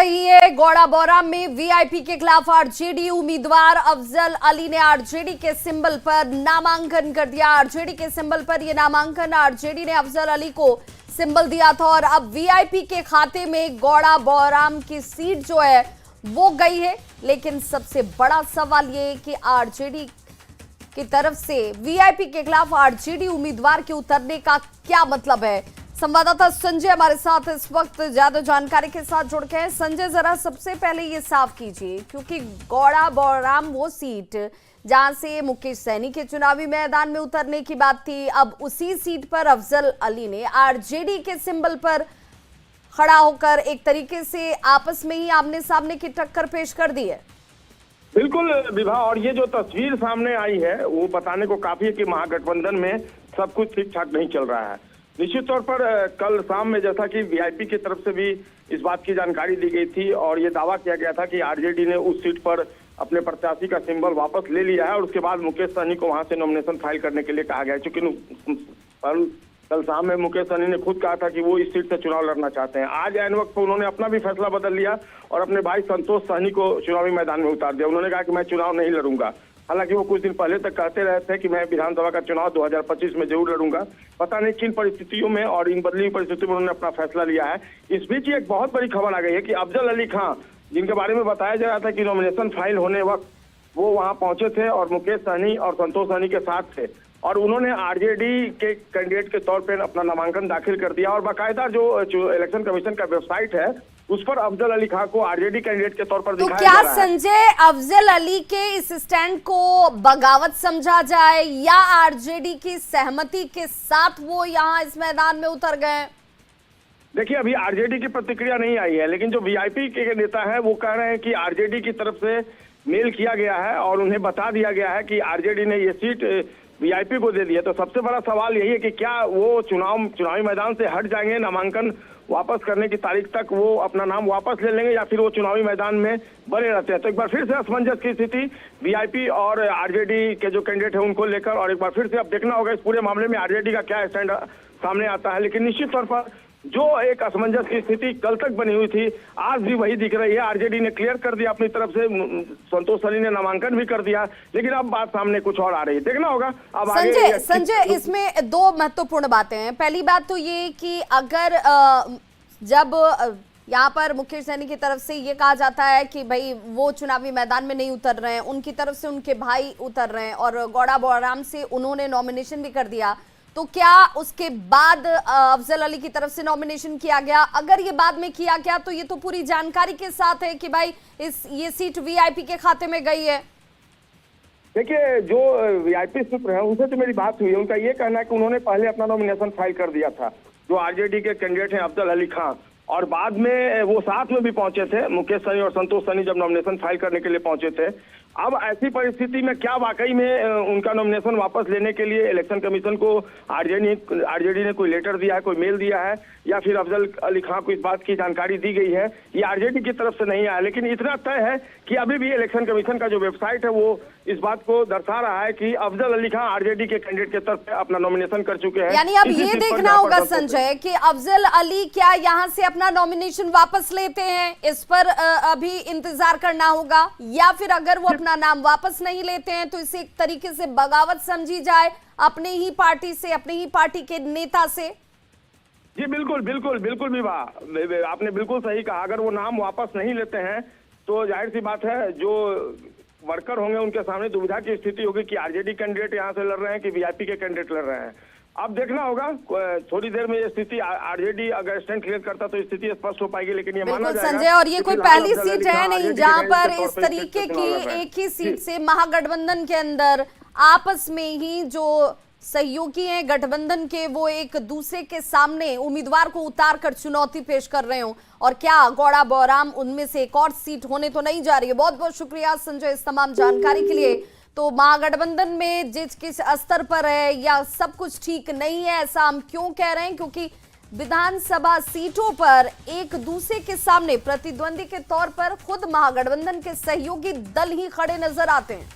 रही है। गौड़ा बौराम में वीआईपी के खिलाफ आरजेडी उम्मीदवार अफजल अली ने आरजेडी के सिंबल पर नामांकन कर दिया। आरजेडी के सिंबल पर यह नामांकन आरजेडी ने अफजल अली को सिंबल दिया था और अब वीआईपी के खाते में गौड़ा बौराम की सीट जो है वो गई है। लेकिन सबसे बड़ा सवाल ये है कि आरजेडी की तरफ से वीआईपी के खिलाफ आरजेडी उम्मीदवार के उतरने का क्या मतलब है। संवाददाता संजय हमारे साथ इस वक्त ज्यादा जानकारी के साथ जुड़ गए हैं। संजय, जरा सबसे पहले ये साफ कीजिए, क्योंकि गौड़ा बौराम वो सीट जहां से मुकेश सैनी के चुनावी मैदान में उतरने की बात थी, अब उसी सीट पर अफजल अली ने आरजेडी के सिंबल पर खड़ा होकर एक तरीके से आपस में ही आमने सामने की टक्कर पेश कर दी है। बिल्कुल विभा, और ये जो तस्वीर सामने आई है वो बताने को काफी है कि महागठबंधन में सब कुछ ठीक ठाक नहीं चल रहा है। निश्चित तौर पर कल शाम में जैसा कि वीआईपी की तरफ से भी इस बात की जानकारी दी गई थी और ये दावा किया गया था कि आरजेडी ने उस सीट पर अपने प्रत्याशी का सिंबल वापस ले लिया है और उसके बाद मुकेश सहनी को वहां से नॉमिनेशन फाइल करने के लिए कहा गया है। क्योंकि कल शाम में मुकेश सहनी ने खुद कहा था कि वो इस सीट से चुनाव लड़ना चाहते हैं। आज ऐन वक्त पर उन्होंने अपना भी फैसला बदल लिया और अपने भाई संतोष सहनी को चुनावी मैदान में उतार दिया। उन्होंने कहा कि मैं चुनाव नहीं लड़ूंगा। हालांकि वो कुछ दिन पहले तक कहते रहे थे कि मैं विधानसभा का चुनाव 2025 में जरूर लड़ूंगा। पता नहीं किन परिस्थितियों में और इन बदली परिस्थितियों में उन्होंने अपना फैसला लिया है। इस बीच एक बहुत बड़ी खबर आ गई है कि अफजल अली खां, जिनके बारे में बताया जा रहा था कि नॉमिनेशन फाइल होने वक्त वो वहां पहुंचे थे और मुकेश सहनी और संतोष सहनी के साथ थे और उन्होंने आरजेडी के कैंडिडेट के तौर पर अपना नामांकन दाखिल कर दिया और बाकायदा जो इलेक्शन कमीशन का वेबसाइट है उस पर अफजल अली खां को आरजेडी कैंडिडेट के तौर पर दिखाया जा रहा है। तो क्या संजय, अफजल अली के इस स्टैंड को बगावत समझा जाए या आरजेडी की सहमति के साथ वो यहाँ इस मैदान में उतर गए? देखिए, अभी आरजेडी की प्रतिक्रिया नहीं आई है, लेकिन जो वीआईपी के नेता है वो कह रहे हैं कि आरजेडी की तरफ से मेल किया गया है और उन्हें बता दिया गया है कि आरजेडी ने ये सीट वीआईपी को दे दी है। तो सबसे बड़ा सवाल यही है कि क्या वो चुनावी मैदान से हट जाएंगे, नामांकन वापस करने की तारीख तक वो अपना नाम वापस ले लेंगे या फिर वो चुनावी मैदान में बने रहते हैं। तो एक बार फिर से असमंजस की स्थिति वीआईपी और आरजेडी के जो कैंडिडेट है उनको लेकर, और एक बार फिर से अब देखना होगा इस पूरे मामले में आरजेडी का क्या स्टैंड सामने आता है। लेकिन निश्चित तौर पर जो एक असमंजस की स्थिति कल तक बनी हुई थी आज भी वही दिख रही है। आरजेडी ने क्लियर कर दिया अपनी तरफ से, संतोष सहनी ने नामांकन भी कर दिया, लेकिन अब बात सामने कुछ और आ रही है। देखना होगा अब संजय, इसमें दो महत्वपूर्ण बातें हैं। पहली बात तो ये कि अगर जब यहाँ पर मुकेश सहनी की तरफ से ये कहा जाता है कि भाई वो चुनावी मैदान में नहीं उतर रहे हैं, उनकी तरफ से उनके भाई उतर रहे हैं और गौड़ा बौराम से उन्होंने नॉमिनेशन भी कर दिया, तो क्या उसके बाद अफजल अली की तरफ से नॉमिनेशन किया गया? अगर ये बाद में किया गया तो ये तो पूरी जानकारी के साथ है कि भाई ये सीट वीआईपी के खाते में गई है। देखिए, जो वीआईपी सूत्र है उनसे तो मेरी बात हुई है, उनका ये कहना है कि उन्होंने पहले अपना नॉमिनेशन फाइल कर दिया था, जो आरजेडी के कैंडिडेट हैं अफजल अली खां, और बाद में वो साथ में भी पहुंचे थे, मुकेश सहनी और संतोष सहनी जब नॉमिनेशन फाइल करने के लिए पहुंचे थे। अब ऐसी परिस्थिति में क्या वाकई में उनका नॉमिनेशन वापस लेने के लिए इलेक्शन कमीशन को आरजेडी ने कोई लेटर दिया है, कोई मेल दिया है, या फिर अफजल अली खां को इस बात की जानकारी दी गई है, ये आरजेडी की तरफ से नहीं आया। लेकिन इतना तय है कि अभी भी इलेक्शन कमीशन का जो वेबसाइट है वो इस बात को दर्शा रहा है कि अफजल अली खां आरजेडी के कैंडिडेट के तरफ से अपना नॉमिनेशन कर चुके हैं। यानी अब ये देखना होगा संजय कि अफजल अली क्या यहाँ से अपना नॉमिनेशन वापस लेते हैं, इस पर अभी इंतजार करना होगा, या फिर अगर वो अपना नाम वापस नहीं लेते हैं तो इसे एक तरीके से बगावत समझी जाए अपने ही पार्टी से, अपने ही पार्टी के नेता से। जी बिल्कुल बिल्कुल बिल्कुल विभा, आपने बिल्कुल सही कहा। अगर वो नाम वापस नहीं लेते हैं तो जाहिर सी बात है जो वर्कर होंगे उनके सामने दुविधा की स्थिति होगी कि आरजेडी कैंडिडेट यहाँ से लड़ रहे हैं कि वीआईपी के कैंडिडेट लड़ रहे हैं। अब देखना होगा, थोड़ी देर में ये स्थिति आरजेडी अगर स्टैंड क्लियर करता तो स्थिति स्पष्ट हो पाएगी। लेकिन ये माना जाएगा संजय, और ये कोई पहली सीट है नहीं जहां पर इस तरीके की एक ही सीट से महागठबंधन के अंदर आपस में ही जो सहयोगी हैं गठबंधन के, वो एक दूसरे के सामने उम्मीदवार को उतार कर चुनौती पेश कर रहे हो, और क्या गौड़ा बौराम उनमें से एक और सीट होने तो नहीं जा रही है। बहुत बहुत शुक्रिया संजय इस तमाम जानकारी के लिए। तो महागठबंधन में जिस किस स्तर पर है या सब कुछ ठीक नहीं है, ऐसा हम क्यों कह रहे हैं? क्योंकि विधानसभा सीटों पर एक दूसरे के सामने प्रतिद्वंदी के तौर पर खुद महागठबंधन के सहयोगी दल ही खड़े नजर आते हैं।